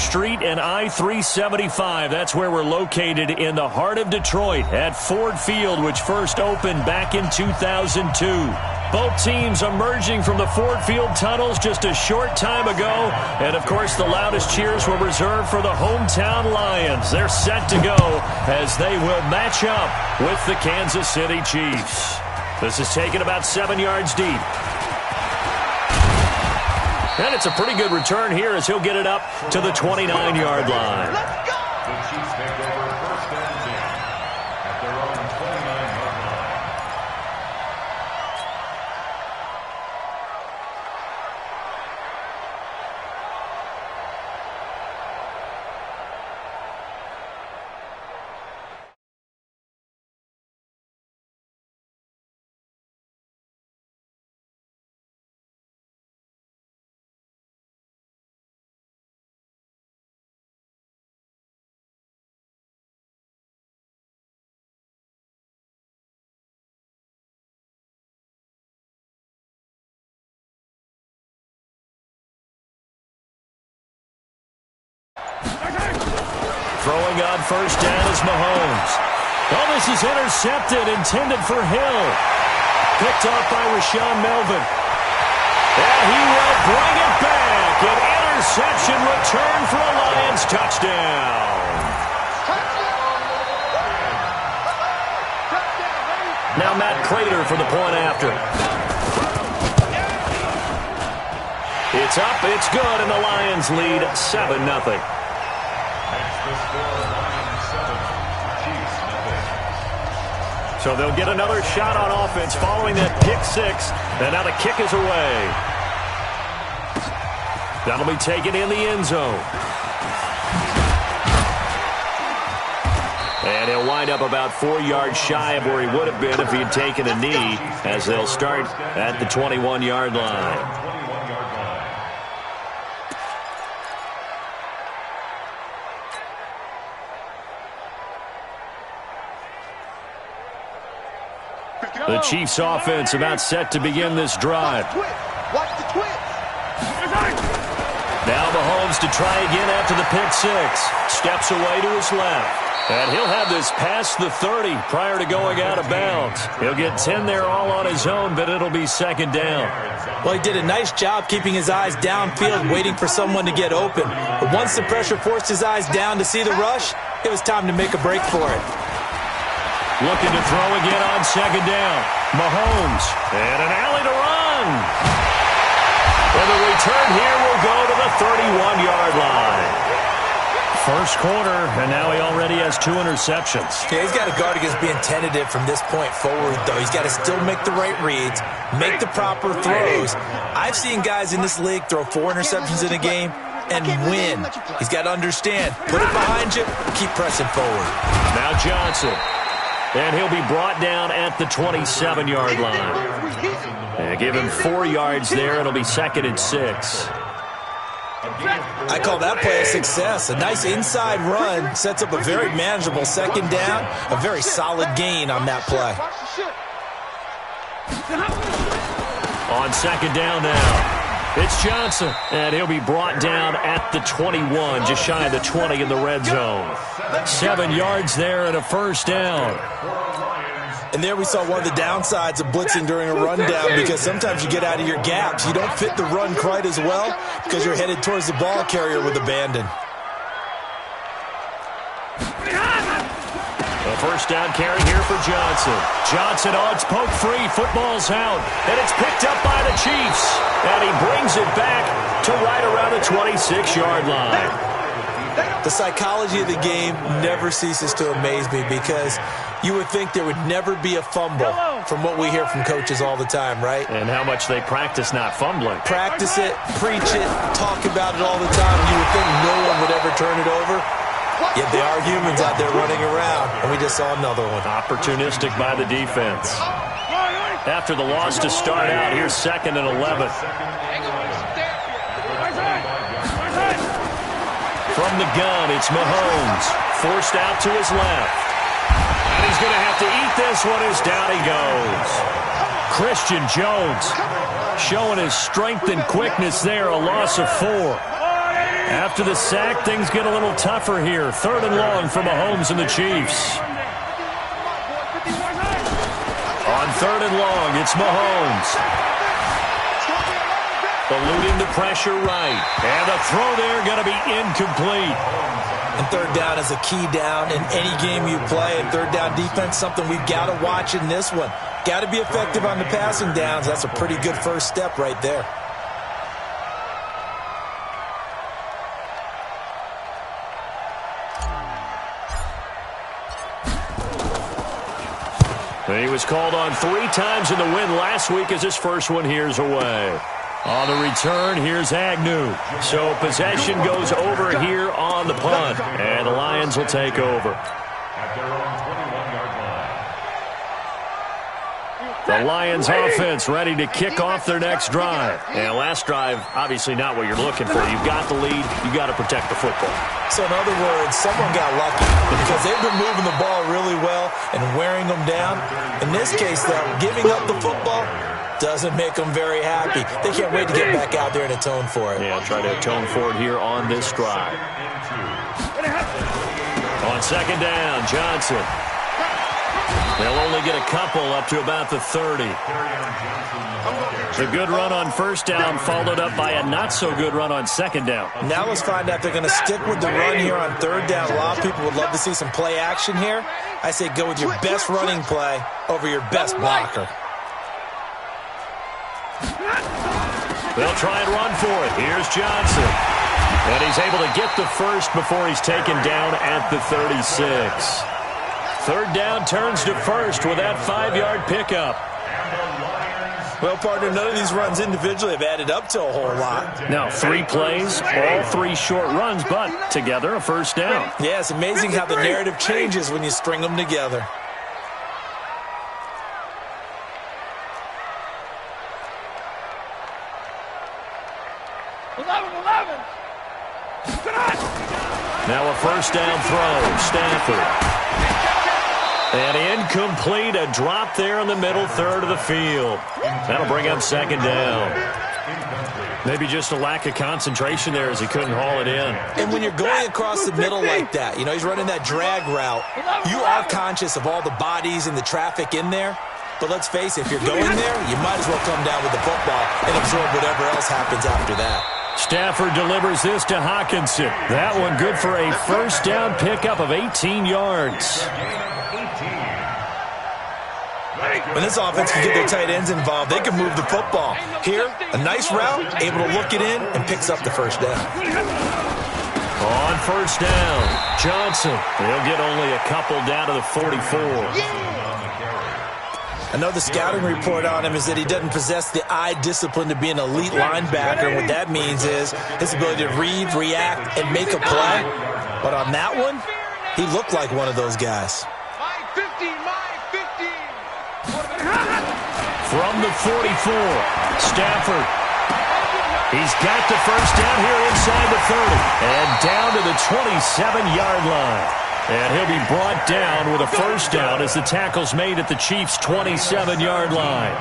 Street and I-375. That's where we're located in the heart of Detroit at Ford Field, which first opened back in 2002. Both teams emerging from the Ford Field tunnels just a short time ago. And, of course, the loudest cheers were reserved for the hometown Lions. They're set to go as they will match up with the Kansas City Chiefs. This is taken about 7 yards deep. And it's a pretty good return here as he'll get it up to the 29-yard line. Let's go! The Chiefs take over first and 10 at their own 29-yard line. Throwing on first down is Mahomes. Oh, this is intercepted, intended for Hill. Picked off by Rashawn Melvin. And he will bring it back. An interception return for a Lions touchdown. Now Matt Prater for the point after. It's up, it's good, and the Lions lead 7-0. So they'll get another shot on offense following that pick six. And now the kick is away. That'll be taken in the end zone. And he'll wind up about 4 yards shy of where he would have been if he had taken a knee, as they'll start at the 21-yard line. The Chiefs offense about set to begin this drive. Watch the twist. Now Mahomes to try again after the pick six. Steps away to his left. And he'll have this past the 30 prior to going out of bounds. He'll get 10 there all on his own, but it'll be second down. Well, he did a nice job keeping his eyes downfield, waiting for someone to get open. But once the pressure forced his eyes down to see the rush, it was time to make a break for it. Looking to throw again on second down. Mahomes. And an alley to run. And the return here will go to the 31-yard line. First quarter, and now he already has 2 interceptions. Yeah, he's got to guard against being tentative from this point forward, though. He's got to still make the right reads, make the proper throws. I've seen guys in this league throw 4 interceptions in a game and win. He's got to understand, put it behind you, keep pressing forward. Now Johnson. And he'll be brought down at the 27-yard line. And give him 4 yards there. It'll be second and 6. I call that play a success. A nice inside run sets up a very manageable second down. A very solid gain on that play. On second down now. It's Johnson, and he'll be brought down at the 21, just shy of the 20 in the red zone. 7 yards there and a first down. And there we saw one of the downsides of blitzing during a rundown, because sometimes you get out of your gaps. You don't fit the run quite as well because you're headed towards the ball carrier with abandon. A first down carry here for Johnson. Johnson, oh, it's poke free. Football's out. And it's picked up by the Chiefs. And he brings it back to right around the 26-yard line. The psychology of the game never ceases to amaze me, because you would think there would never be a fumble from what we hear from coaches all the time, right? And how much they practice not fumbling. Practice it, preach it, talk about it all the time. You would think no one would ever turn it over. Yet they are humans out there running around, and we just saw another one. Opportunistic by the defense. After the loss to start out, here's second and 11. From the gun, it's Mahomes. Forced out to his left. And he's going to have to eat this one as down he goes. Christian Jones showing his strength and quickness there, a loss of 4. After the sack, things get a little tougher here. 3rd and long for Mahomes and the Chiefs. On 3rd and long, it's Mahomes. Eluding the pressure right. And the throw there going to be incomplete. And 3rd down is a key down in any game you play. And 3rd down defense, something we've got to watch in this one. Got to be effective on the passing downs. That's a pretty good first step right there. He was called on 3 times in the win last week as his first one here's away. On the return, here's Agnew. So possession goes over here on the punt, and the Lions will take over. At their own 21-yard line. The Lions offense ready to kick off their next drive. And last drive, obviously not what you're looking for. You've got the lead. You've got to protect the football. So in other words, someone got lucky because they've been moving the ball really well and wearing them down. In this case, though, giving up the football doesn't make them very happy. They can't wait to get back out there and atone for it. Yeah, try to atone for it here on this drive. On 2nd down, Johnson. They'll only get a couple up to about the 30. The good run on 1st down followed up by a not-so-good run on 2nd down. Now let's find out if they're going to stick with the run here on 3rd down. A lot of people would love to see some play action here. I say go with your best running play over your best blocker. They'll try and run for it. Here's Johnson. And he's able to get the first before he's taken down at the 36. 3rd down turns to 1st with that 5-yard pickup. Well, partner, none of these runs individually have added up to a whole lot. Now, 3 plays, all 3 short runs, but together a 1st down. Yeah, it's amazing how the narrative changes when you string them together. Now a 1st down throw, Stafford. And incomplete, a drop there in the middle 3rd of the field. That'll bring up 2nd down. Maybe just a lack of concentration there as he couldn't haul it in. And when you're going across the middle like that, you know, he's running that drag route, you are conscious of all the bodies and the traffic in there. But let's face it, if you're going there, you might as well come down with the football and absorb whatever else happens after that. Stafford delivers this to Hawkinson. That one good for a 1st down pickup of 18 yards. When this offense can get their tight ends involved, they can move the football. Here, a nice route, able to look it in, and picks up the 1st down. On 1st down, Johnson. He'll get only a couple down to the 44. Another scouting report on him is that he doesn't possess the eye discipline to be an elite linebacker. What that means is his ability to read, react, and make a play. But on that one, he looked like one of those guys. From the 44, Stafford. He's got the 1st down here inside the 30. And down to the 27-yard line. And he'll be brought down with a 1st down as the tackle's made at the Chiefs' 27-yard line.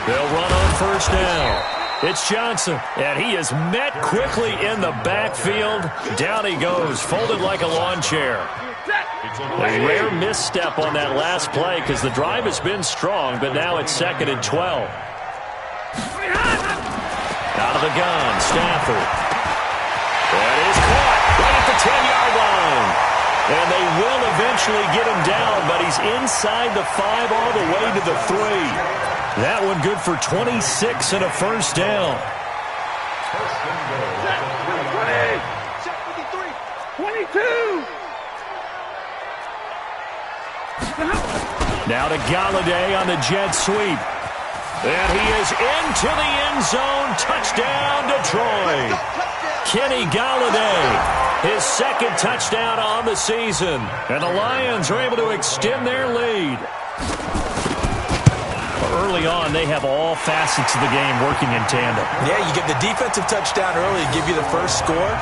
They'll run on 1st down. It's Johnson, and he is met quickly in the backfield. Down he goes, folded like a lawn chair. A rare misstep on that last play because the drive has been strong, but now it's 2nd and 12. Out of the gun, Stafford. That is caught right at the 10-yard line. And they will eventually get him down, but he's inside the 5 all the way to the 3. That one good for 26 and a 1st down. 22. Now to Galladay on the jet sweep. And he is into the end zone. Touchdown, Detroit. Kenny Galladay, his 2nd touchdown on the season. And the Lions are able to extend their lead. Early on, they have all facets of the game working in tandem. Yeah, you get the defensive touchdown early to give you the first score.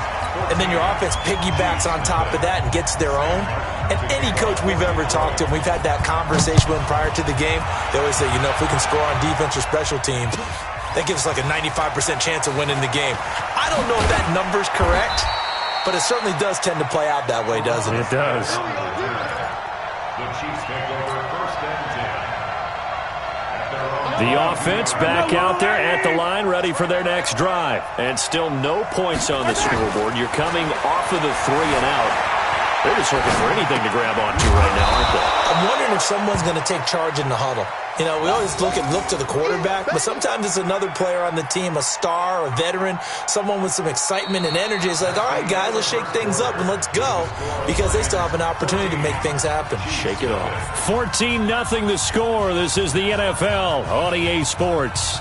and then your offense piggybacks on top of that and gets their own. And any coach we've ever talked to, and we've had that conversation with them prior to the game, they always say, you know, if we can score on defense or special teams, that gives us like a 95% chance of winning the game. I don't know if that number's correct, but it certainly does tend to play out that way, doesn't it? It does. The Chiefs take over first and 10. The offense back out there at the line, ready for their next drive. And still no points on the scoreboard. You're coming off of the 3 and out. They're just looking for anything to grab onto right now, aren't they? I'm wondering if someone's going to take charge in the huddle. You know, we always look to the quarterback, but sometimes it's another player on the team, a star, a veteran, someone with some excitement and energy. It's like, all right, guys, let's shake things up and let's go, because they still have an opportunity to make things happen. Shake it off. 14-0 the score. This is the NFL on EA Sports.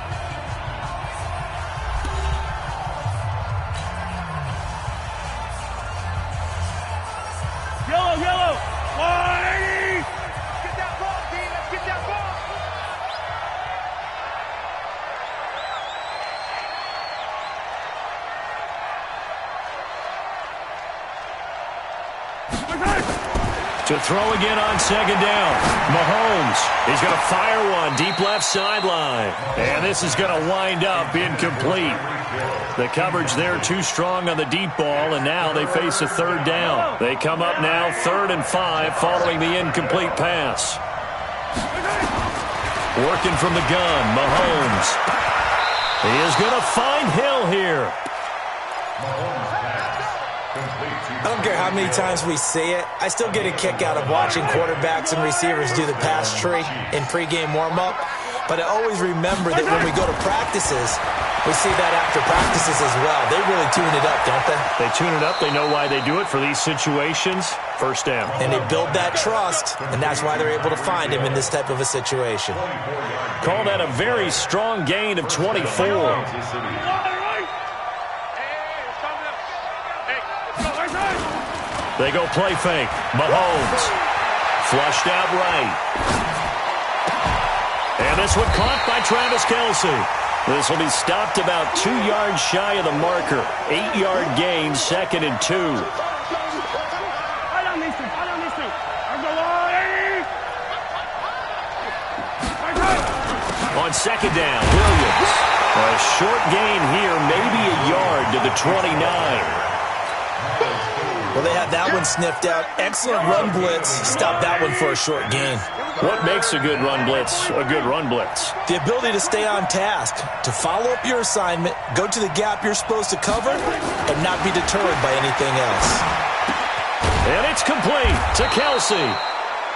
Yellow. 180. Get that ball, D. Let's get that ball. To throw again on second down. Mahomes, he's going to fire one deep left sideline. And this is going to wind up incomplete. The coverage there too strong on the deep ball, and now they face a third down. They come up now 3rd and 5 following the incomplete pass. Working from the gun, Mahomes. He is going to find Hill here. I don't care how many times we see it. I still get a kick out of watching quarterbacks and receivers do the pass tree in pregame warm-up. But I always remember that when we go to practices, we see that after practices as well. They really tune it up, don't they? They tune it up. They know why they do it for these situations. First down. And they build that trust, and that's why they're able to find him in this type of a situation. Call that a very strong gain of 24. They go play fake. Mahomes. Flushed out right. And this one caught by Travis Kelce. This will be stopped about 2 yards shy of the marker. 8-yard gain, 2nd and 2. On second down, Williams. A short gain here, maybe a yard to the 29. Well, they had that one sniffed out. Excellent run blitz. Stop that one for a short gain. What makes a good run blitz a good run blitz? The ability to stay on task, to follow up your assignment, go to the gap you're supposed to cover, and not be deterred by anything else. And it's complete to Kelce.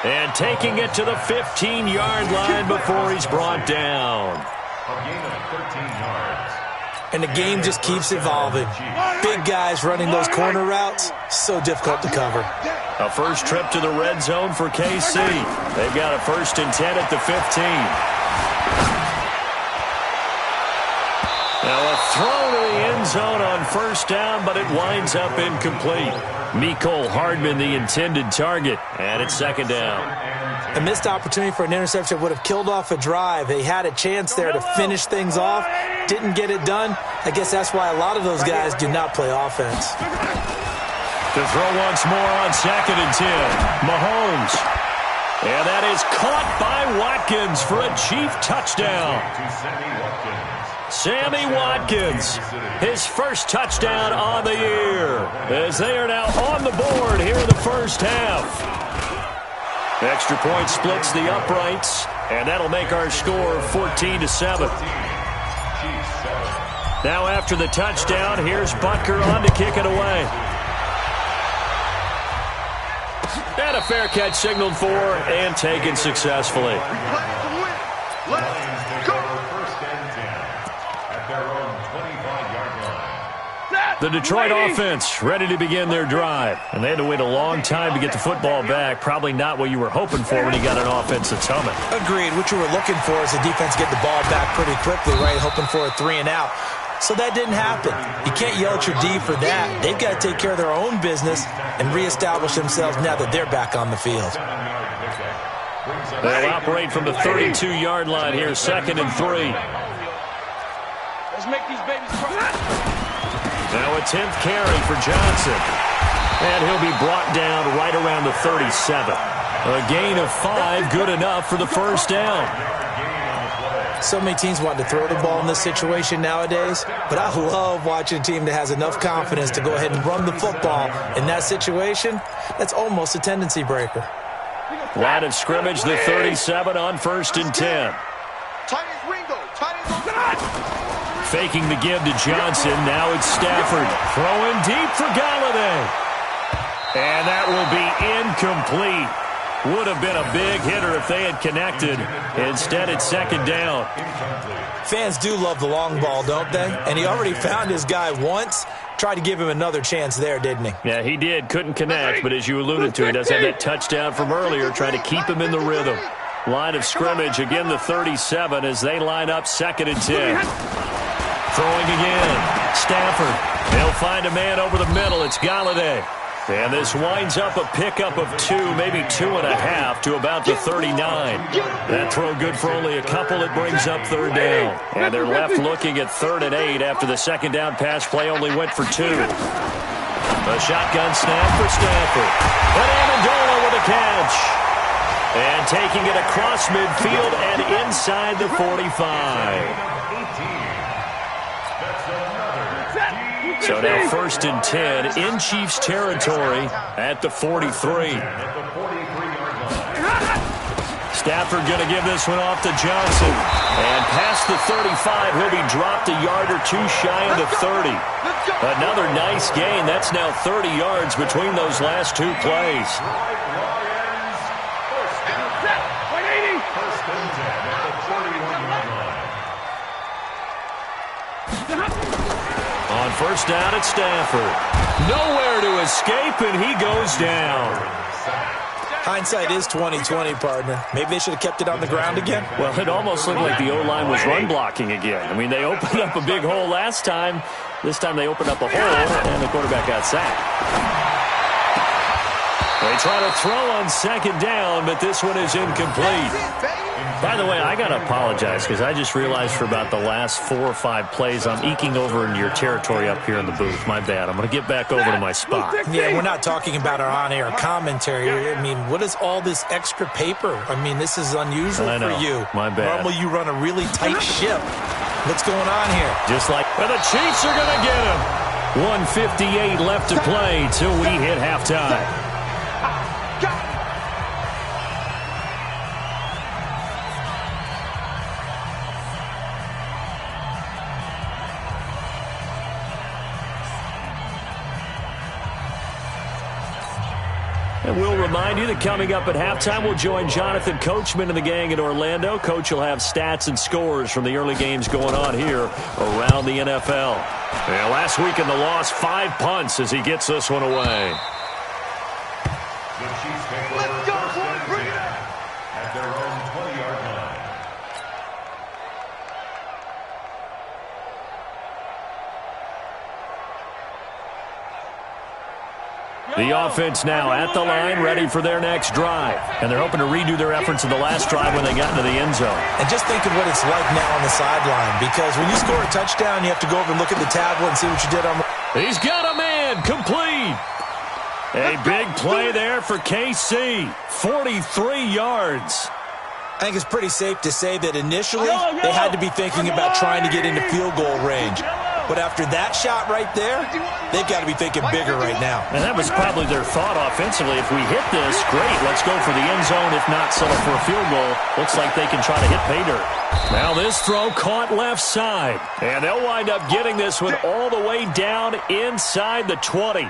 And taking it to the 15-yard line before he's brought down. A gain of 13 yards. And the game just keeps evolving. Big guys running those corner routes, so difficult to cover. A first trip to the red zone for KC. They've got a 1st and 10 at the 15. Now a throw to the end zone on 1st down, but it winds up incomplete. Mecole Hardman, the intended target, and it's 2nd down. A missed opportunity for an interception would have killed off a drive. They had a chance there to finish things off. Didn't get it done. I guess that's why a lot of those guys do not play offense. To throw once more on 2nd and 10. Mahomes. And that is caught by Watkins for a Chief touchdown. Sammy Watkins, his first touchdown on the year, as they are now on the board here in the first half. Extra point splits the uprights, and that'll make our score 14-7. Now after the touchdown, here's Butker on to kick it away. And a fair catch signaled for and taken successfully. The Detroit offense ready to begin their drive. And they had to wait a long time to get the football back. Probably not what you were hoping for when you got an offense that's humming. Agreed. What you were looking for is the defense get the ball back pretty quickly, right? Hoping for a 3 and out. So that didn't happen. You can't yell at your D for that. They've got to take care of their own business and reestablish themselves now that they're back on the field. They'll operate from the 32-yard line here, 2nd and 3. Let's make these babies cry. Now a 10th carry for Johnson. And he'll be brought down right around the 37. A gain of 5, good enough for the first down. So many teams want to throw the ball in this situation nowadays, but I love watching a team that has enough confidence to go ahead and run the football. In that situation, that's almost a tendency breaker. Line of scrimmage, the 37 on 1st and 10. Faking the give to Johnson. Now it's Stafford. Throwing deep for Galladay. And that will be incomplete. Would have been a big hitter if they had connected. Instead, it's 2nd down. Fans do love the long ball, don't they? And he already found his guy once. Tried to give him another chance there, didn't he? Yeah, he did. Couldn't connect, but as you alluded to, he does have that touchdown from earlier, trying to keep him in the rhythm. Line of scrimmage, again the 37 as they line up 2nd and 10. Throwing again. Stafford. They'll find a man over the middle. It's Galladay. And this winds up a pickup of 2, maybe 2.5 to about the 39. That throw good for only a couple. It brings up 3rd down. And they're left looking at 3rd and 8 after the 2nd down pass play only went for 2. A shotgun snap for Stafford. And Amendola with a catch. And taking it across midfield and inside the 45. So now 1st and 10 in Chiefs territory at the 43. Stafford going to give this one off to Johnson. And past the 35, he'll be dropped a yard or 2 shy of the 30. Another nice gain. That's now 30 yards between those last 2 plays. On 1st down at Stafford. Nowhere to escape, and he goes down. Hindsight is 20/20, partner. Maybe they should have kept it on the ground again. Well, it almost looked like the O-line was run blocking again. I mean, they opened up a big hole last time. This time they opened up a hole, and the quarterback got sacked. They try to throw on 2nd down, but this one is incomplete. By the way, I got to apologize because I just realized for about the last 4 or 5 plays, I'm eking over into your territory up here in the booth. My bad. I'm going to get back over to my spot. Yeah, we're not talking about our on-air commentary. I mean, what is all this extra paper? I mean, this is unusual for you. My bad. Normally you run a really tight ship. What's going on here? Just like, and the Chiefs are going to get him. 1:58 left to play till we hit halftime. And we'll remind you that coming up at halftime, we'll join Jonathan Coachman and the gang in Orlando. Coach will have stats and scores from the early games going on here around the NFL. And last week in the loss, 5 punts as he gets this one away. The Chiefs take over 1st and 10 at their own 20-yard line. The offense now at the line, ready for their next drive. And they're hoping to redo their efforts in the last drive when they got into the end zone. And just think of what it's like now on the sideline, because when you score a touchdown, you have to go over and look at the tablet and see what you did on the... He's got a man, complete. A big play there for KC, 43 yards. I think it's pretty safe to say that initially they had to be thinking about trying to get into field goal range. But after that shot right there, they've got to be thinking bigger right now. And that was probably their thought offensively. If we hit this, great, let's go for the end zone. If not, settle for a field goal. Looks like they can try to hit pay dirt. Now this throw caught left side. And they'll wind up getting this one all the way down inside the 20.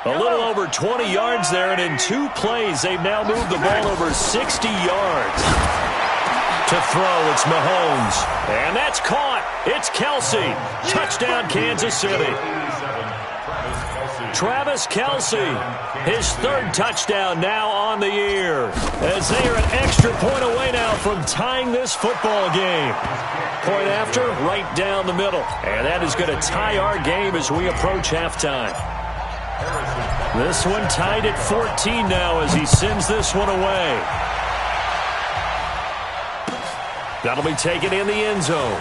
A little over 20 yards there, and in 2 plays, they've now moved the ball over 60 yards. To throw, it's Mahomes. And that's caught. It's Kelsey. Touchdown, Kansas City. Travis Kelsey, his 3rd touchdown now on the year. As they are an extra point away now from tying this football game. Point after, right down the middle. And that is going to tie our game as we approach halftime. This one tied at 14 now as he sends this one away. That'll be taken in the end zone.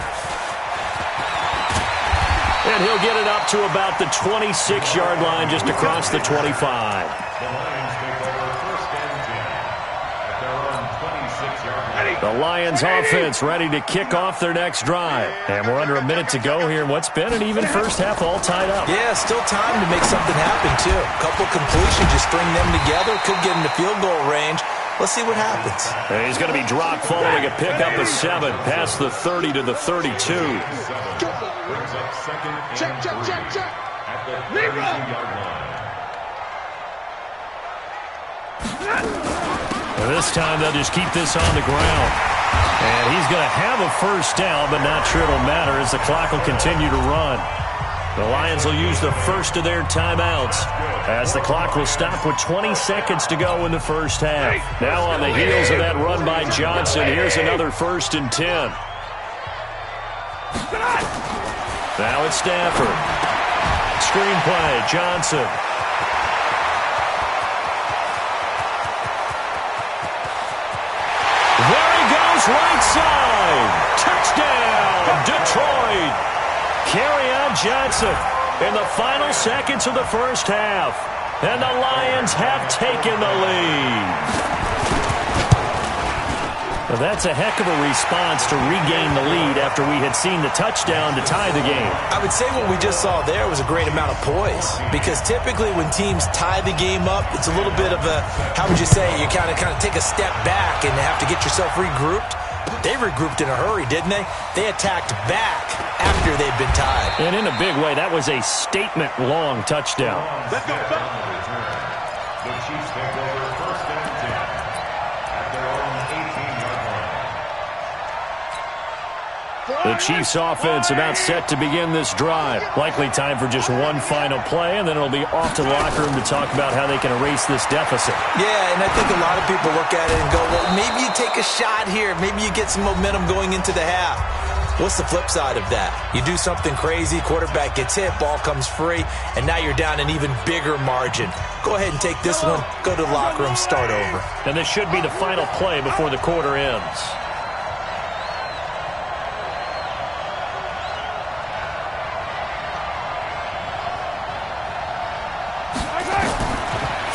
And he'll get it up to about the 26-yard line, just across the 25. The Lions take over first and 10 at their own 26-yard line. The Lions offense ready to kick off their next drive. And we're under a minute to go here in what's been an even first half, all tied up. Yeah, still time to make something happen, too. A couple completions, you string them together, could get into field goal range. Let's see what happens. And he's going to be dropped following a pickup of 7 past the 30 to the 32. Brings up second and Check. three at the 32-yard line. And this time they'll just keep this on the ground. And he's going to have a first down, but not sure it'll matter as the clock will continue to run. The Lions will use the first of their timeouts as the clock will stop with 20 seconds to go in the first half. Now on the heels of that run by Johnson, here's another 1st and 10. Now it's Stafford. Screenplay, Johnson. There he goes, right side. Touchdown, Detroit. Kerryon Johnson in the final seconds of the first half. And the Lions have taken the lead. Well, that's a heck of a response to regain the lead after we had seen the touchdown to tie the game. I would say what we just saw there was a great amount of poise, because typically when teams tie the game up, it's a little bit of a, how would you say, you kind of take a step back and have to get yourself regrouped. They regrouped in a hurry, didn't they? They attacked back after they'd been tied. And in a big way, that was a statement-long touchdown. Let's go. The Chiefs take over first and 10 at their own 18-yard line. The Chiefs offense about set to begin this drive. Likely time for just one final play, and then it'll be off to the locker room to talk about how they can erase this deficit. Yeah, and I think a lot of people look at it and go, well, maybe you take a shot here. Maybe you get some momentum going into the half. What's the flip side of that? You do something crazy, quarterback gets hit, ball comes free, and now you're down an even bigger margin. Go ahead and take this one, go to the locker room, start over. And this should be the final play before the quarter ends.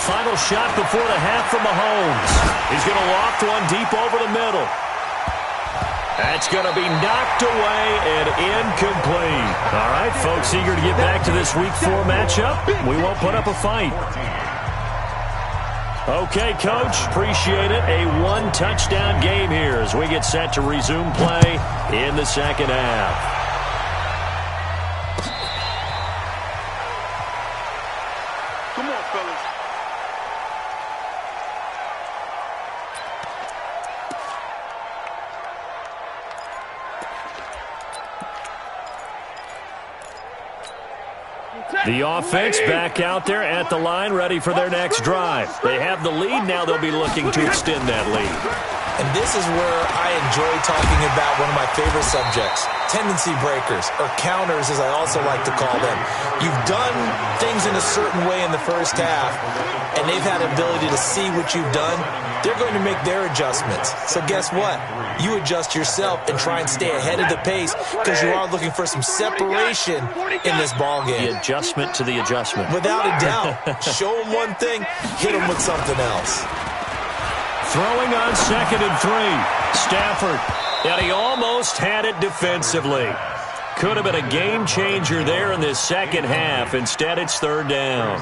Final shot before the half from Mahomes. He's going to loft one deep over the middle. That's going to be knocked away and incomplete. All right, folks, eager to get back to this Week 4 matchup. We won't put up a fight. Okay, Coach, appreciate it. A one-touchdown game here as we get set to resume play in the second half. Come on, fellas. The offense back out there at the line, ready for their next drive. They have the lead. Now they'll be looking to extend that lead. And this is where I enjoy talking about one of my favorite subjects, tendency breakers, or counters as I also like to call them. You've done things in a certain way in the first half, and they've had the ability to see what you've done. They're going to make their adjustments. So guess what? You adjust yourself and try and stay ahead of the pace because you are looking for some separation in this ball game. The adjustment to the adjustment. Without a doubt. Show them one thing, hit them with something else. Throwing on 2nd and 3. Stafford. And he almost had it defensively. Could have been a game changer there in this second half. Instead, it's 3rd down.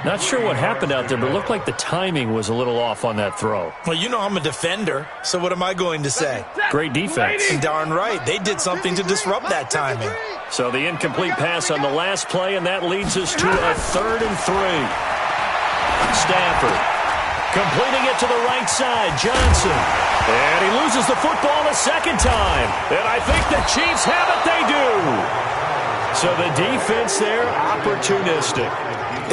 Not sure what happened out there, but it looked like the timing was a little off on that throw. Well, you know I'm a defender, so what am I going to say? Great defense. And darn right, they did something to disrupt that timing. So the incomplete pass on the last play, and that leads us to a 3rd and 3. Stafford completing it to the right side. Johnson. And he loses the football a second time. And I think the Chiefs have it. They do. So the defense there, opportunistic.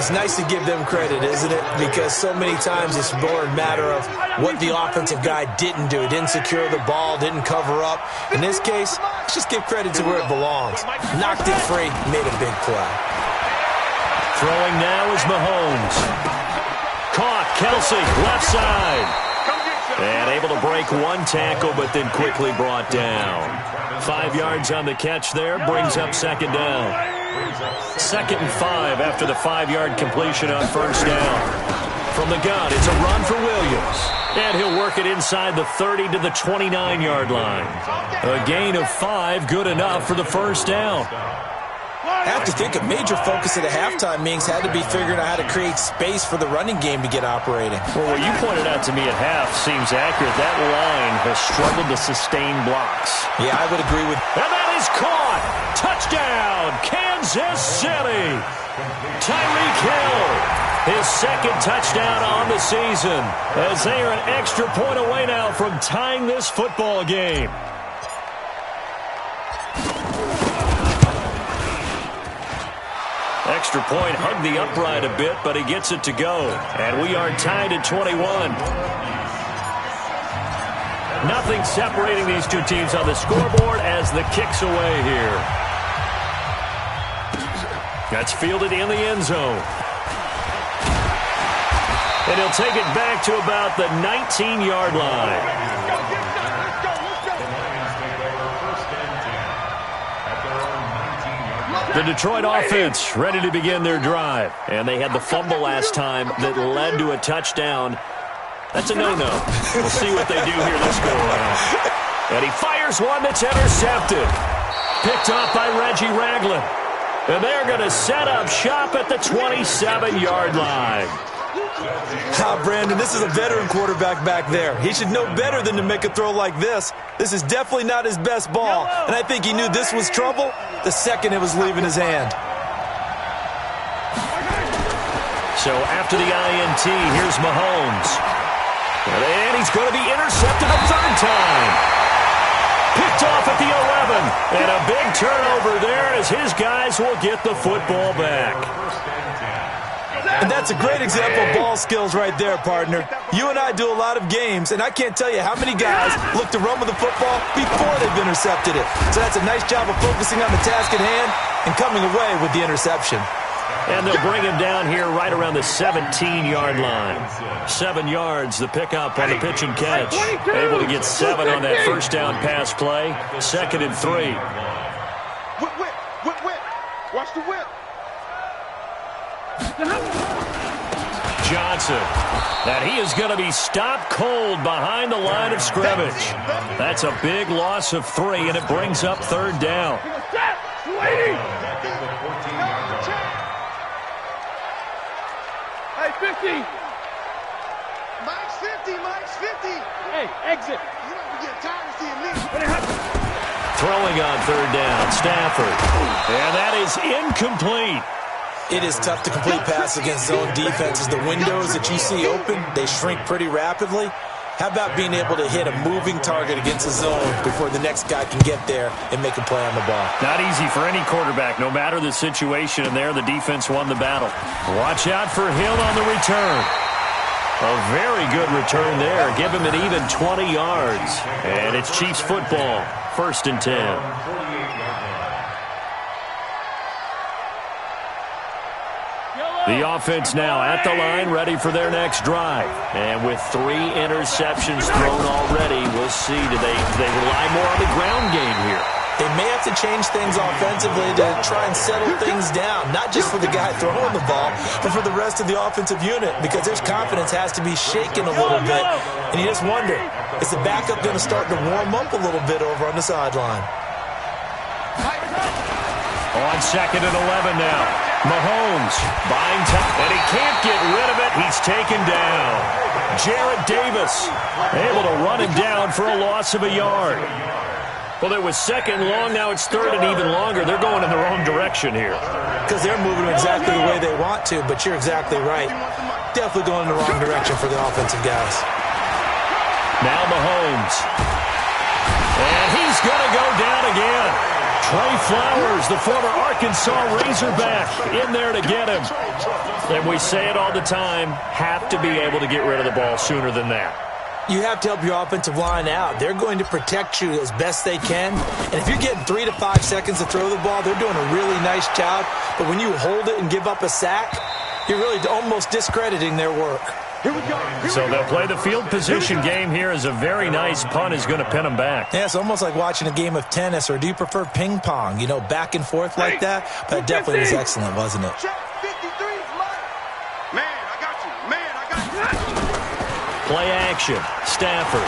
It's nice to give them credit, isn't it? Because so many times it's more a matter of what the offensive guy didn't do. Didn't secure the ball, didn't cover up. In this case, let's just give credit to where it belongs. Knocked it free, made a big play. Throwing now is Mahomes. Caught, Kelsey, left side. And able to break one tackle, but then quickly brought down. 5 yards on the catch there, brings up second down. 2nd and 5 after the 5-yard completion on first down. From the gun, it's a run for Williams. And he'll work it inside the 30 to the 29-yard line. A gain of 5, good enough for the first down. I have to think a major focus at the halftime meetings had to be figuring out how to create space for the running game to get operating. Well, what you pointed out to me at half seems accurate. That line has struggled to sustain blocks. Yeah, I would agree with. And that is caught. Touchdown, Kansas City. Tyreek Hill, his 2nd touchdown on the season, as they are an extra point away now from tying this football game. Extra point hugged the upright a bit, but he gets it to go. And we are tied at 21. Nothing separating these two teams on the scoreboard as the kick's away here. That's fielded in the end zone. And he'll take it back to about the 19-yard line. The Detroit offense ready to begin their drive. And they had the fumble last time that led to a touchdown. That's a no-no. We'll see what they do here this go-around. And he fires one that's intercepted. Picked off by Reggie Ragland. And they're going to set up shop at the 27-yard line. Brandon, this is a veteran quarterback back there. He should know better than to make a throw like this. This is definitely not his best ball, and I think he knew this was trouble the second it was leaving his hand. So after the INT, here's Mahomes. And he's going to be intercepted a 3rd time. Picked off at the 11. And a big turnover there as his guys will get the football back. And that's a great example of ball skills right there, partner. You and I do a lot of games, and I can't tell you how many guys look to run with the football before they've intercepted it. So that's a nice job of focusing on the task at hand and coming away with the interception. And they'll bring him down here right around the 17-yard line. 7 yards, the pickup on the pitch and catch. Able to get 7 on that first down pass play. 2nd and 3. Whip. Watch the whip. Johnson. And he is going to be stopped cold behind the line of scrimmage. That's a big loss of 3, and it brings up 3rd down. Hey, 50. Mike's 50. Hey, exit. You don't get tired of seeing me. Throwing on 3rd down, Stafford. And that is incomplete. It is tough to complete pass against zone defenses. The windows that you see open, they shrink pretty rapidly. How about being able to hit a moving target against a zone before the next guy can get there and make a play on the ball? Not easy for any quarterback, no matter the situation. And there, the defense won the battle. Watch out for Hill on the return. A very good return there. Give him an even 20 yards. And it's Chiefs football. 1st and 10. The offense now at the line, ready for their next drive. And with 3 interceptions thrown already, we'll see. Do they rely more on the ground game here? They may have to change things offensively to try and settle things down, not just for the guy throwing the ball, but for the rest of the offensive unit, because their confidence has to be shaken a little bit. And you just wonder, is the backup going to start to warm up a little bit over on the sideline? On 2nd and 11 now. Mahomes buying time, and he can't get rid of it. He's taken down. Jarrett Davis able to run him down for a loss of a yard. Well, it was 2nd long. Now it's 3rd and even longer. They're going in the wrong direction here. Because they're moving exactly the way they want to, but you're exactly right. Definitely going in the wrong direction for the offensive guys. Now Mahomes. And he's going to go down again. Trey Flowers, the former Arkansas Razorback, in there to get him. And we say it all the time, have to be able to get rid of the ball sooner than that. You have to help your offensive line out. They're going to protect you as best they can. And if you're getting 3 to 5 seconds to throw the ball, they're doing a really nice job. But when you hold it and give up a sack, you're really almost discrediting their work. So they'll play the field position game here as a very nice punt is going to pin them back. Yeah, it's almost like watching a game of tennis, or do you prefer ping pong? You know, back and forth like that? But it definitely was excellent, wasn't it? Play action. Stafford.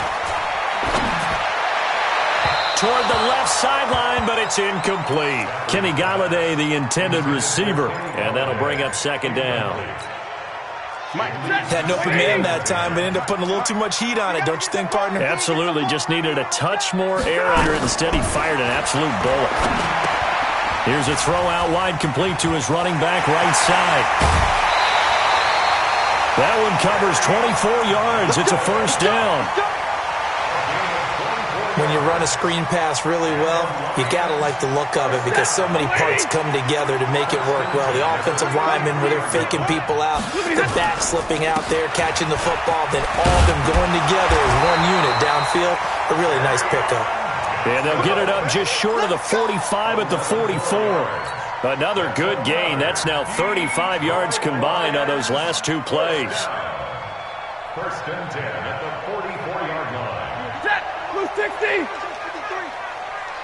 Toward the left sideline, but it's incomplete. Kenny Galladay, the intended receiver, and that'll bring up second down. Had an open man that time, but ended up putting a little too much heat on it, don't you think, partner? Absolutely, just needed a touch more air under it. Instead, he fired an absolute bullet. Here's a throw out wide, complete to his running back right side. That one covers 24 yards. It's a first down. When you run a screen pass really well, you got to like the look of it because so many parts come together to make it work well. The offensive linemen, where they're faking people out, the back slipping out there, catching the football, then all of them going together as one unit downfield. A really nice pickup. And they'll get it up just short of the 45 at the 44. Another good gain. That's now 35 yards combined on those last two plays. First and 10 at the 44-yard line. Set. Blue 60. 53.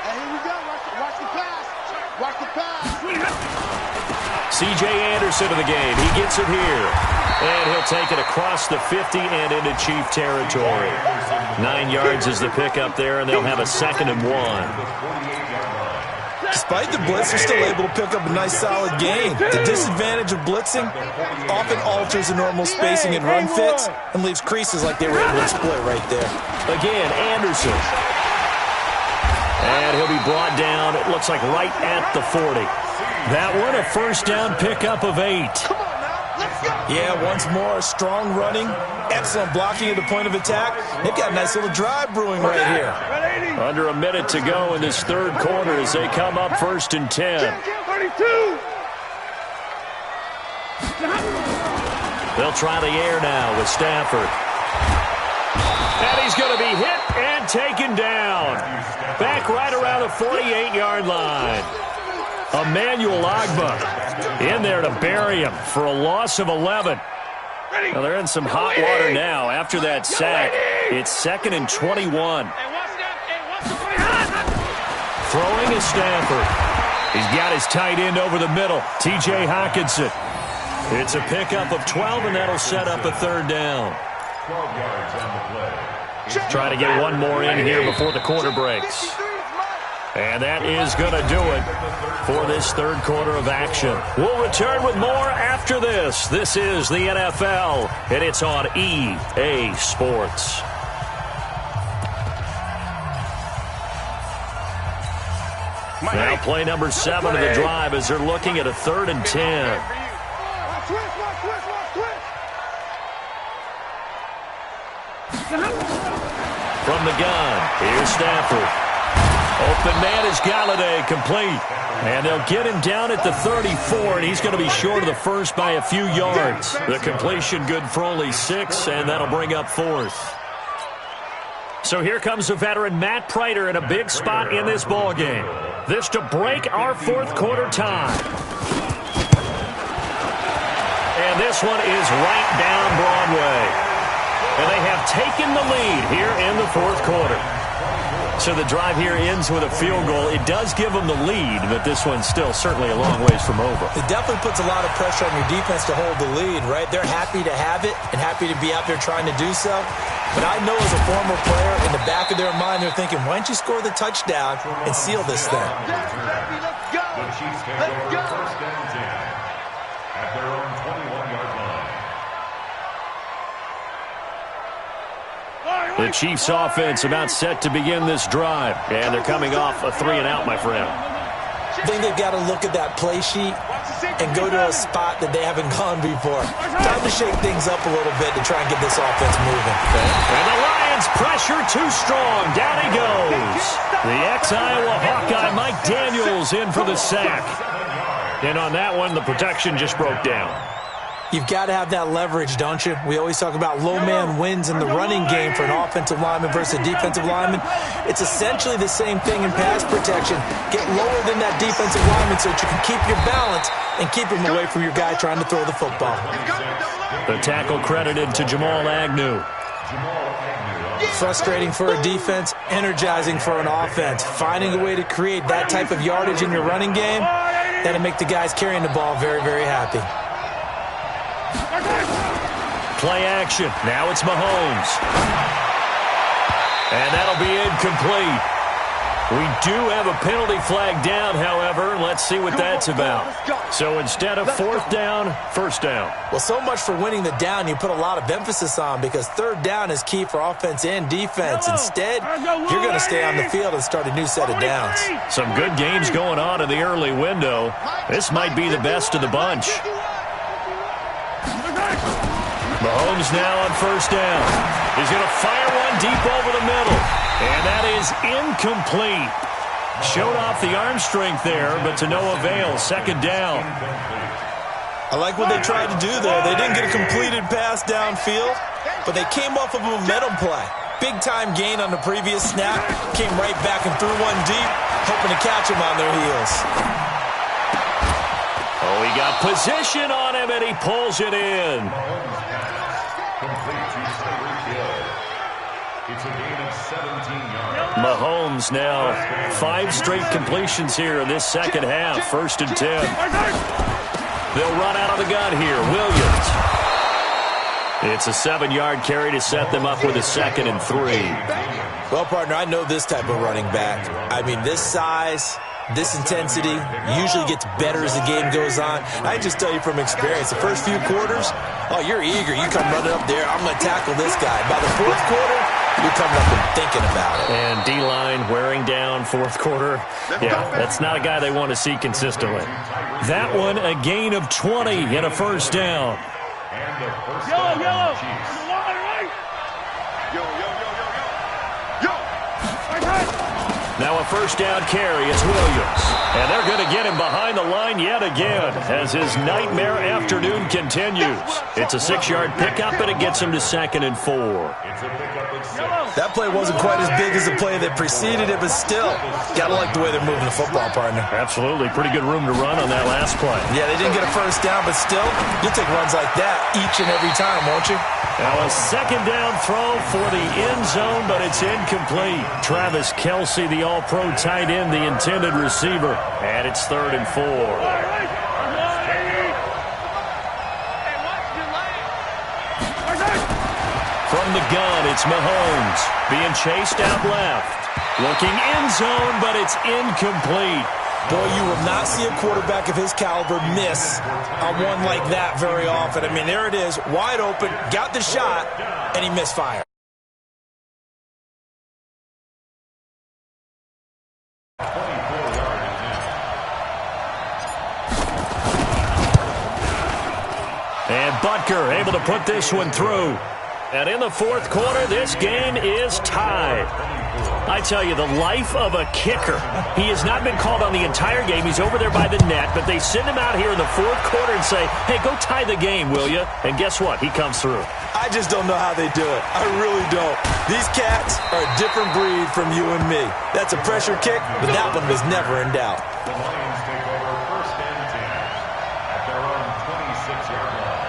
Hey, here we go. Watch the pass. Watch the pass. C.J. Anderson of the game. He gets it here. And he'll take it across the 50 and into Chief territory. 9 yards is the pickup there, and they'll have a 2nd and 1. Despite the blitz, they're still able to pick up a nice solid gain. The disadvantage of blitzing often alters the normal spacing and run fits and leaves creases like they were able to exploit right there. Again, Anderson. And he'll be brought down, it looks like right at the 40. That one, a first down pickup of 8. Yeah, once more, strong running, excellent blocking at the point of attack. They've got a nice little drive brewing right here. Under a minute to go in this third quarter as they come up 1st and 10. 32. They'll try the air now with Stafford. And he's going to be hit and taken down. Back right around the 48-yard line. Emmanuel Ogbah in there to bury him for a loss of 11. Well, they're in some hot water now after that sack. It's 2nd and 21. Throwing is Stafford. He's got his tight end over the middle, T.J. Hockenson. It's a pickup of 12, and that'll set up a 3rd down. 12 yards on the play. Try to get one more in here before the quarter breaks. And that is going to do it for this third quarter of action. We'll return with more after this. This is the NFL, and it's on EA Sports. Now play number 7 of the drive as they're looking at a 3rd and 10. From the gun, here's Stafford. Open man is Galladay, complete. And they'll get him down at the 34, and he's going to be short of the first by a few yards. The completion good for only 6, and that'll bring up 4th. So here comes the veteran Matt Prater in a big spot in this ballgame. This to break our 4th quarter tie. And this one is right down Broadway. And they have taken the lead here in the 4th quarter. So the drive here ends with a field goal. It does give them the lead, but this one's still certainly a long ways from over. It definitely puts a lot of pressure on your defense to hold the lead, right? They're happy to have it and happy to be out there trying to do so. But I know as a former player, in the back of their mind, they're thinking, why don't you score the touchdown and seal this thing? The Chiefs take over 1st and 10 at their own 21-yard line. The Chiefs offense about set to begin this drive. And they're coming off a 3-and-out, my friend. I think they've got to look at that play sheet and go to a spot that they haven't gone before. Time to shake things up a little bit to try and get this offense moving. And the Lions pressure too strong. Down he goes. The ex-Iowa Hawkeye Mike Daniels in for the sack. And on that one, the protection just broke down. You've got to have that leverage, don't you? We always talk about low man wins in the running game for an offensive lineman versus a defensive lineman. It's essentially the same thing in pass protection. Get lower than that defensive lineman so that you can keep your balance and keep him away from your guy trying to throw the football. The tackle credited to Jamal Agnew. Frustrating for a defense, energizing for an offense. Finding a way to create that type of yardage in your running game, that'll make the guys carrying the ball very, very happy. Play action. Now it's Mahomes. And that'll be incomplete. We do have a penalty flag down, however. Let's see what that's about. So instead of fourth down, first down. Well, so much for winning the down you put a lot of emphasis on, because third down is key for offense and defense. Instead, you're going to stay on the field and start a new set of downs. Some good games going on in the early window. This might be the best of the bunch. Mahomes now on first down. He's going to fire one deep over the middle. And that is incomplete. Showed off the arm strength there, but to no avail. Second down. I like what they tried to do there. They didn't get a completed pass downfield, but they came off of a momentum play. Big-time gain on the previous snap. Came right back and threw one deep, hoping to catch them on their heels. Oh, he got position on him, and he pulls it in. It's a gain of 17 yards. Mahomes now 5 straight completions here in this second half. First and 10. They'll run out of the gun here. Williams. It's a 7-yard carry to set them up with a 2nd and 3. Well, partner, I know this type of running back. I mean, this size, this intensity usually gets better as the game goes on. I just tell you from experience, the first few quarters, oh, you're eager. You come running up there, I'm going to tackle this guy. By the fourth quarter, you're coming up and thinking about it. And D-line wearing down fourth quarter. Yeah, that's not a guy they want to see consistently. That one, a gain of 20 and a first down. And the first down on the Chiefs. Now a first down carry. It's Williams. And they're going to get him behind the line yet again as his nightmare afternoon continues. It's a 6-yard pickup, and it gets him to 2nd and 4. It's a pickup at 6. That play wasn't quite as big as the play that preceded it, but still, got to like the way they're moving the football, partner. Absolutely. Pretty good room to run on that last play. Yeah, they didn't get a first down, but still, you'll take runs like that each and every time, won't you? Now a second down throw for the end zone, but it's incomplete. Travis Kelce, the all-pro tight end, the intended receiver. And it's 3rd and 4. From the gun, it's Mahomes. Being chased out left. Looking end zone, but it's incomplete. Boy, you will not see a quarterback of his caliber miss on one like that very often. I mean, there it is, wide open, got the shot, and he misfired. And Butker able to put this one through. And in the fourth quarter, this game is tied. I tell you, the life of a kicker. He has not been called on the entire game. He's over there by the net, but they send him out here in the fourth quarter and say, hey, go tie the game, will you? And guess what? He comes through. I just don't know how they do it. I really don't. These cats are a different breed from you and me. That's a pressure kick, but that one was never in doubt. The Lions take over first and 10 at their own 26-yard line.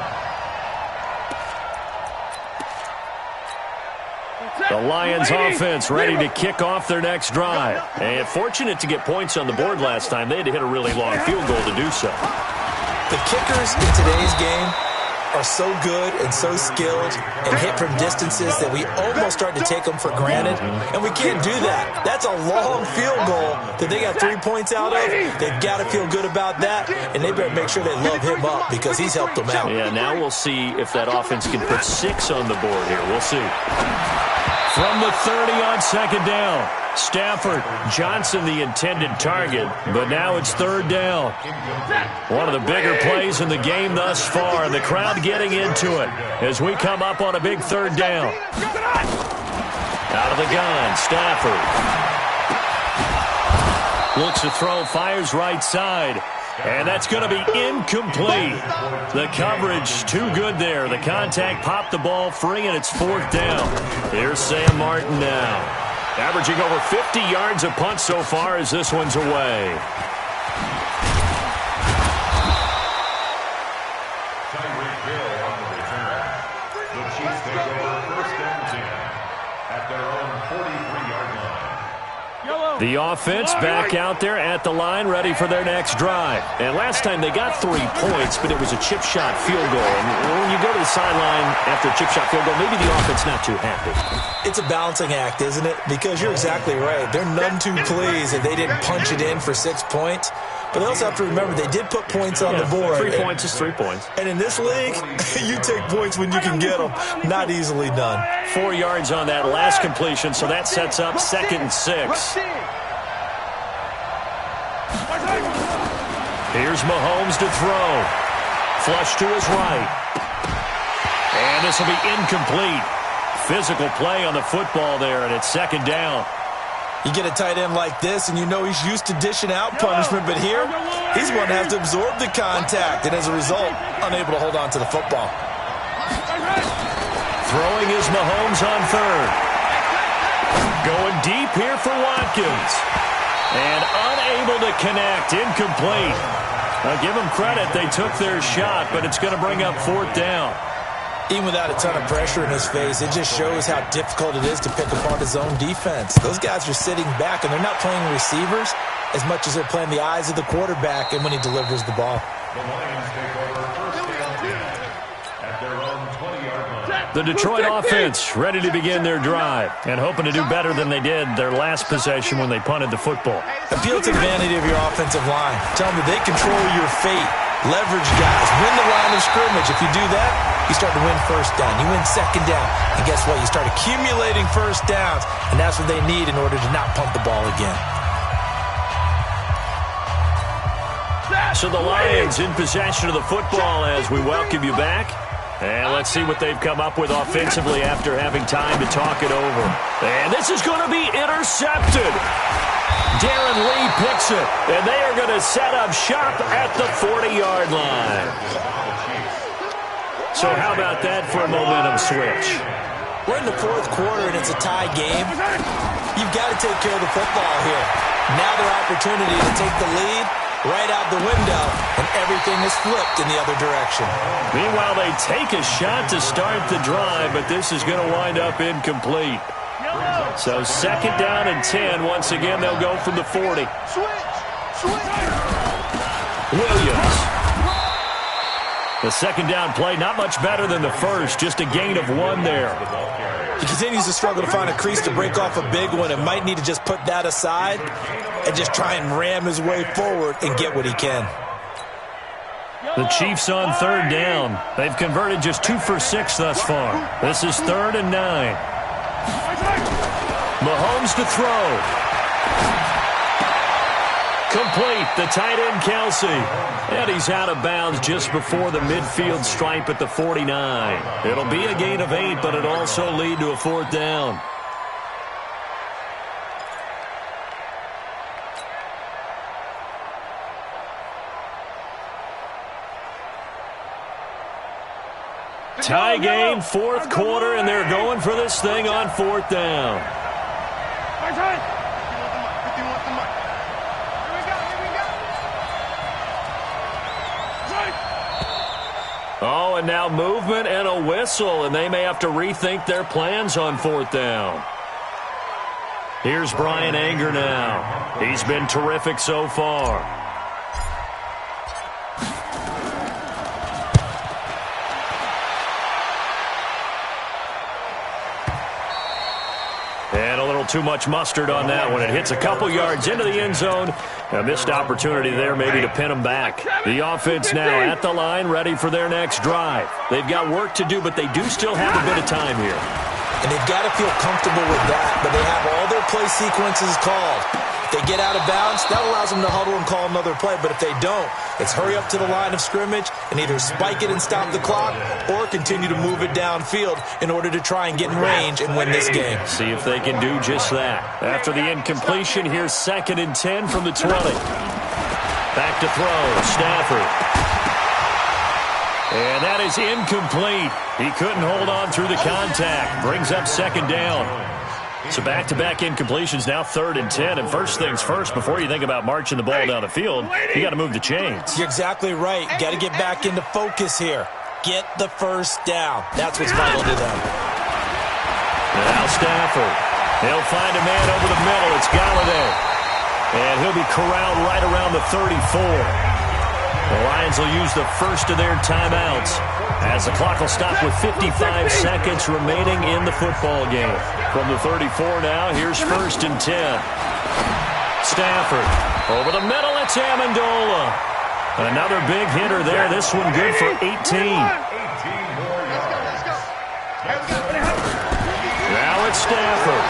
The Lions offense ready to kick off their next drive. And fortunate to get points on the board last time. They had to hit a really long field goal to do so. The kickers in today's game are so good and so skilled and hit from distances that we almost start to take them for granted. And we can't do that. That's a long field goal that they got 3 points out of. They've got to feel good about that, and they better make sure they love him up because he's helped them out. Yeah, now we'll see if that offense can put 6 on the board here. We'll see. From the 30 on second down, Stafford, Johnson the intended target, but now it's 3rd down. One of the bigger plays in the game thus far, and the crowd getting into it as we come up on a big 3rd down. Out of the gun, Stafford. Looks to throw, fires right side. And that's going to be incomplete. The coverage too good there. The contact popped the ball free, and it's 4th down. Here's Sam Martin now. Averaging over 50 yards a punt so far as this one's away. Tyreek Hill on the return. The offense back out there at the line, ready for their next drive. And last time they got 3 points, but it was a chip shot field goal. And when you go to the sideline after a chip shot field goal, maybe the offense not too happy. It's a balancing act, isn't it? Because you're exactly right. They're none too pleased that they didn't punch it in for 6 points. But they also have to remember they did put points on the board. 3 points is 3 points. And in this league, you take points when you can get them. Not easily done. 4 yards on that last completion, so that sets up 2nd and 6. Here's Mahomes to throw. Flush to his right. And this will be incomplete. Physical play on the football there, and it's 2nd down. You get a tight end like this, and you know he's used to dishing out punishment, but here, he's going to have to absorb the contact, and as a result, unable to hold on to the football. Throwing is Mahomes on 3rd. Going deep here for Watkins. And unable to connect, incomplete. I'll give them credit, they took their shot, but it's going to bring up 4th down. Even without a ton of pressure in his face, it just shows how difficult it is to pick apart his own defense. Those guys are sitting back, and they're not playing receivers as much as they're playing the eyes of the quarterback and when he delivers the ball. The Lions take over 1st and 10 at their own 20-yard line. The Detroit offense ready to begin their drive and hoping to do better than they did their last possession when they punted the football. Appeal to the vanity of your offensive line. Tell them that they control your fate. Leverage guys. Win the line of scrimmage. If you do that, you start to win 1st down. You win 2nd down. And guess what? You start accumulating 1st downs, and that's what they need in order to not punt the ball again. So the Lions in possession of the football as we welcome you back. And let's see what they've come up with offensively after having time to talk it over. And this is going to be intercepted. Darren Lee picks it, and they are going to set up shop at the 40-yard line. So how about that for a momentum switch? We're in the 4th quarter, and it's a tie game. You've got to take care of the football here. Now their opportunity to take the lead right out the window, and everything is flipped in the other direction. Meanwhile, they take a shot to start the drive, but this is going to wind up incomplete. So 2nd down and 10. Once again, they'll go from the 40. Williams. The 2nd down play, not much better than the first, just a gain of 1 there. He continues to struggle to find a crease to break off a big one and might need to just put that aside and just try and ram his way forward and get what he can. The Chiefs on 3rd down. They've converted just 2 for 6 thus far. This is 3rd and 9. Mahomes to throw. Complete. The tight end, Kelsey. And he's out of bounds just before the midfield stripe at the 49. It'll be a gain of 8, but it'll also lead to a 4th down. Tie game, 4th quarter, and they're going for this thing on 4th down. Oh, and now movement and a whistle, and they may have to rethink their plans on 4th down. Here's Brian Anger now. He's been terrific so far. And a little too much mustard on that one. It hits a couple yards into the end zone. A missed opportunity there maybe to pin them back. The offense now at the line, ready for their next drive. They've got work to do, but they do still have a bit of time here. And they've got to feel comfortable with that, but they have all their play sequences called. If they get out of bounds, that allows them to huddle and call another play. But if they don't, it's hurry up to the line of scrimmage and either spike it and stop the clock or continue to move it downfield in order to try and get in range and win this game. See if they can do just that. After the incompletion, here's 2nd and 10 from the 20. Back to throw, Stafford. And that is incomplete. He couldn't hold on through the contact. Brings up 2nd down. So back-to-back incompletions, now 3rd and 10. And first things first, before you think about marching the ball down the field, you got to move the chains. You're exactly right. Got to get back into focus here. Get the 1st down. That's what's vital to them. Now Stafford. He'll find a man over the middle. It's Galladay. And he'll be corralled right around the 34. The Lions will use the first of their timeouts as the clock will stop with 55 seconds remaining in the football game. From the 34 now, here's 1st and 10. Stafford over the middle. It's Amendola. Another big hitter there. This one good for 18. Now it's Stafford.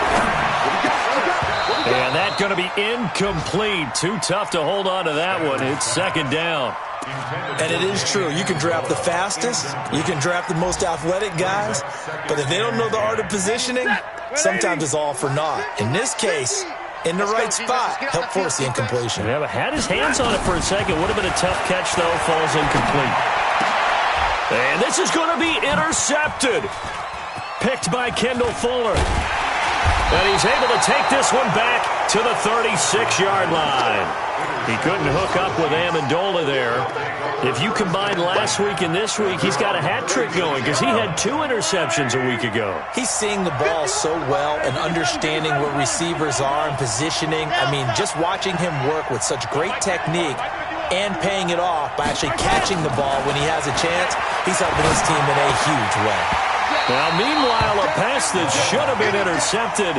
And that's going to be incomplete. Too tough to hold on to that one. It's 2nd down. And it is true. You can draft the fastest. You can draft the most athletic guys. But if they don't know the art of positioning, sometimes it's all for naught. In this case, in the right spot, help force the incompletion. Yeah, but had his hands on it for a second. Would have been a tough catch, though. Falls incomplete. And this is going to be intercepted. Picked by Kendall Fuller. And he's able to take this one back to the 36-yard line. He couldn't hook up with Amendola there. If you combine last week and this week, he's got a hat trick going because he had 2 interceptions a week ago. He's seeing the ball so well and understanding where receivers are and positioning. I mean, just watching him work with such great technique and paying it off by actually catching the ball when he has a chance, he's helping his team in a huge way. Now, meanwhile, a pass that should have been intercepted,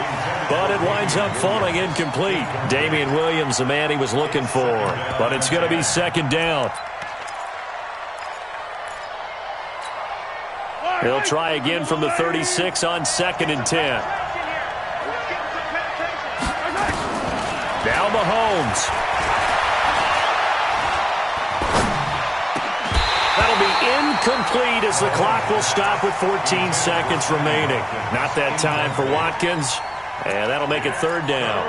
but it winds up falling incomplete. Damian Williams, the man he was looking for, but it's going to be 2nd down. He'll try again from the 36 on 2nd and 10. Now Mahomes. That'll be incomplete as the clock will stop with 14 seconds remaining. Not that time for Watkins, and that'll make it 3rd down.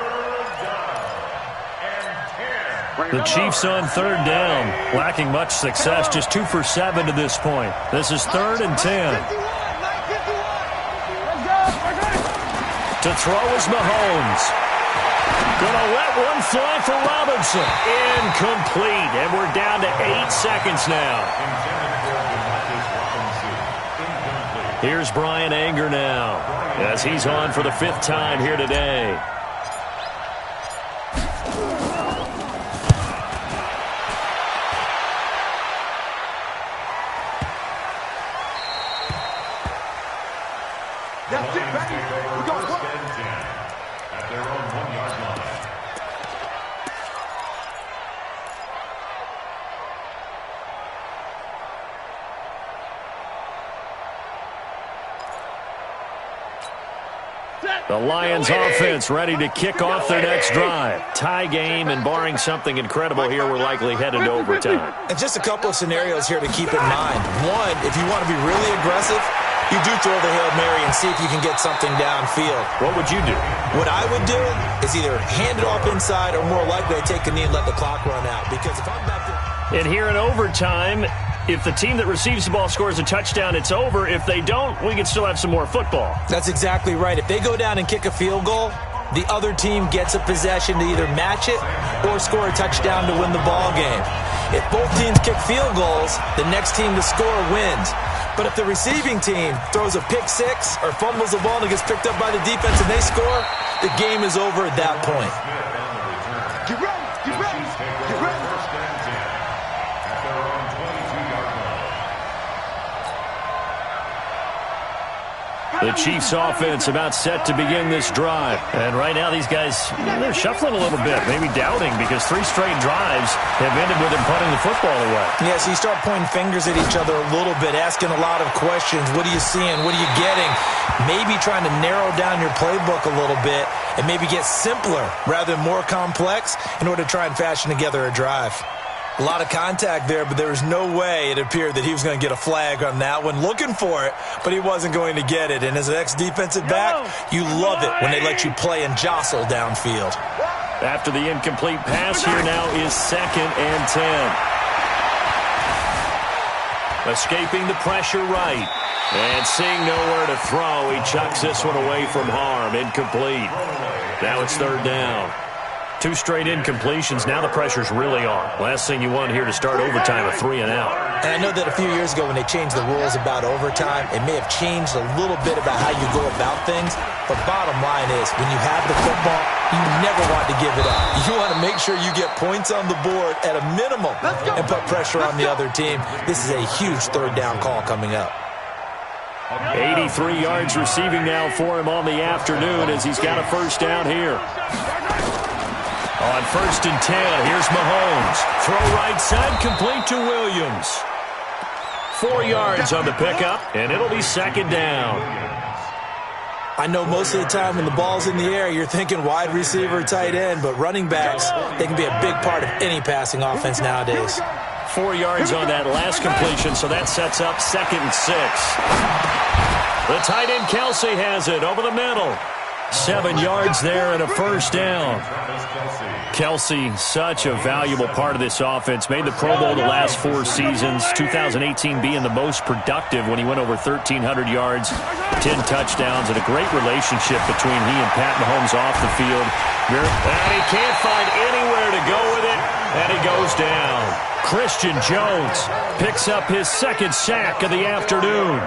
The Chiefs on 3rd down, lacking much success, just 2 for 7 to this point. This is 3rd and 10. To throw is Mahomes. Gonna let one fly for Robinson. Incomplete, and we're down to 8 seconds now. Here's Brian Anger now, as he's on for the 5th time here today. That's it, baby. We got 1st and 10 at their own 1-yard line. The Lions offense ready to kick off their next drive. Tie game, and barring something incredible here, we're likely headed to overtime. And just a couple of scenarios here to keep in mind. One, if you want to be really aggressive, you do throw the Hail Mary and see if you can get something downfield. What would you do? What I would do is either hand it off inside or more likely I take a knee and let the clock run out. Because if I'm back there... And here in overtime, if the team that receives the ball scores a touchdown, it's over. If they don't, we can still have some more football. That's exactly right. If they go down and kick a field goal, the other team gets a possession to either match it or score a touchdown to win the ball game. If both teams kick field goals, the next team to score wins. But if the receiving team throws a pick six or fumbles the ball and it gets picked up by the defense and they score, the game is over at that point. Get ready, get ready, get ready. 1st and 10 at their own 22-yard line. The Chiefs offense about set to begin this drive. And right now these guys, they're shuffling a little bit, maybe doubting, because 3 straight drives have ended with them punting the football away. Yeah, so you start pointing fingers at each other a little bit, asking a lot of questions. What are you seeing? What are you getting? Maybe trying to narrow down your playbook a little bit and maybe get simpler rather than more complex in order to try and fashion together a drive. A lot of contact there, but there was no way it appeared that he was going to get a flag on that one. Looking for it, but he wasn't going to get it. And as an ex-defensive back, you love it when they let you play and jostle downfield. After the incomplete pass, here now is 2nd and 10. Escaping the pressure right. And seeing nowhere to throw, he chucks this one away from harm. Incomplete. Now it's 3rd down. 2 straight incompletions. Now the pressure's really on. Last thing you want here to start overtime, a 3 and out. And I know that a few years ago when they changed the rules about overtime, it may have changed a little bit about how you go about things. But bottom line is, when you have the football, you never want to give it up. You want to make sure you get points on the board at a minimum and put pressure on the other team. This is a huge third down call coming up. 83 yards receiving now for him on the afternoon as he's got a first down here. On 1st and 10, here's Mahomes. Throw right side, complete to Williams. 4 yards on the pickup, and it'll be 2nd down. I know most of the time when the ball's in the air, you're thinking wide receiver, tight end, but running backs, they can be a big part of any passing offense nowadays. 4 yards on that last completion, so that sets up 2nd and 6. The tight end Kelsey has it over the middle. 7 yards there and a first down. Kelsey, such a valuable part of this offense. Made the Pro Bowl the last 4 seasons. 2018 being the most productive when he went over 1,300 yards, 10 touchdowns, and a great relationship between he and Pat Mahomes off the field. And he can't find anywhere to go with it, and he goes down. Christian Jones picks up his 2nd sack of the afternoon.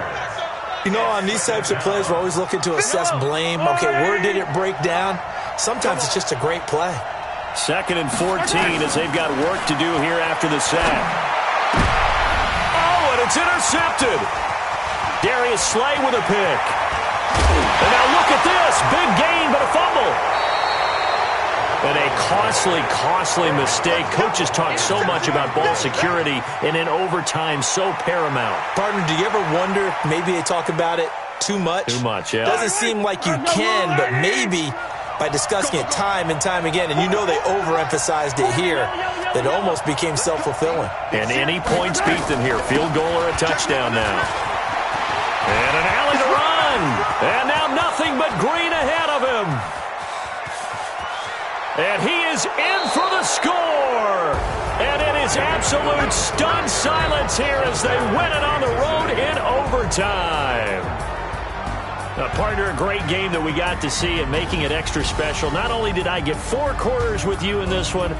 You know, on these types of plays, we're always looking to assess blame. Okay, where did it break down? Sometimes it's just a great play. 2nd and 14 as they've got work to do here after the sack. Oh, and it's intercepted. Darius Slay with a pick. And now look at this. Big gain, but a fumble. And a costly mistake. Coaches talk so much about ball security, and in overtime, so paramount. Partner, do you ever wonder if maybe they talk about it too much? Too much, yeah. Doesn't seem like you can, but maybe by discussing it time and time again, and you know they overemphasized it here, that almost became self-fulfilling. And any points beat them here. Field goal or a touchdown now. And an alley to run. And now nothing but green ahead of him. And he is in for the score. And it is absolute stunned silence here as they win it on the road in overtime. Partner, a great game that we got to see and making it extra special. Not only did I get 4 quarters with you in this one,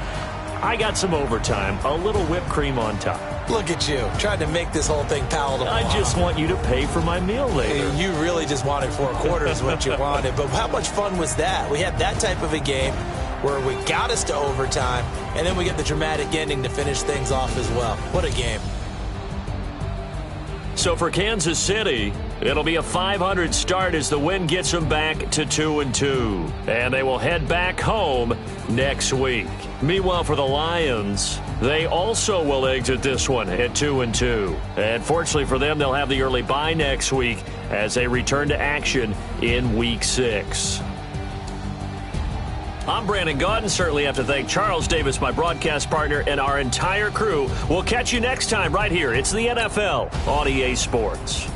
I got some overtime, a little whipped cream on top. Look at you, trying to make this whole thing palatable. I just want you to pay for my meal later. You really just wanted 4 quarters what you wanted. But how much fun was that? We had that type of a game where we got us to overtime, and then we get the dramatic ending to finish things off as well. What a game. So for Kansas City, it'll be a 500 start as the win gets them back to 2-2. And they will head back home next week. Meanwhile, for the Lions, they also will exit this one at 2-2. And fortunately for them, they'll have the early bye next week as they return to action in Week 6. I'm Brandon Gaudin. Certainly have to thank Charles Davis, my broadcast partner, and our entire crew. We'll catch you next time right here. It's the NFL on EA Sports.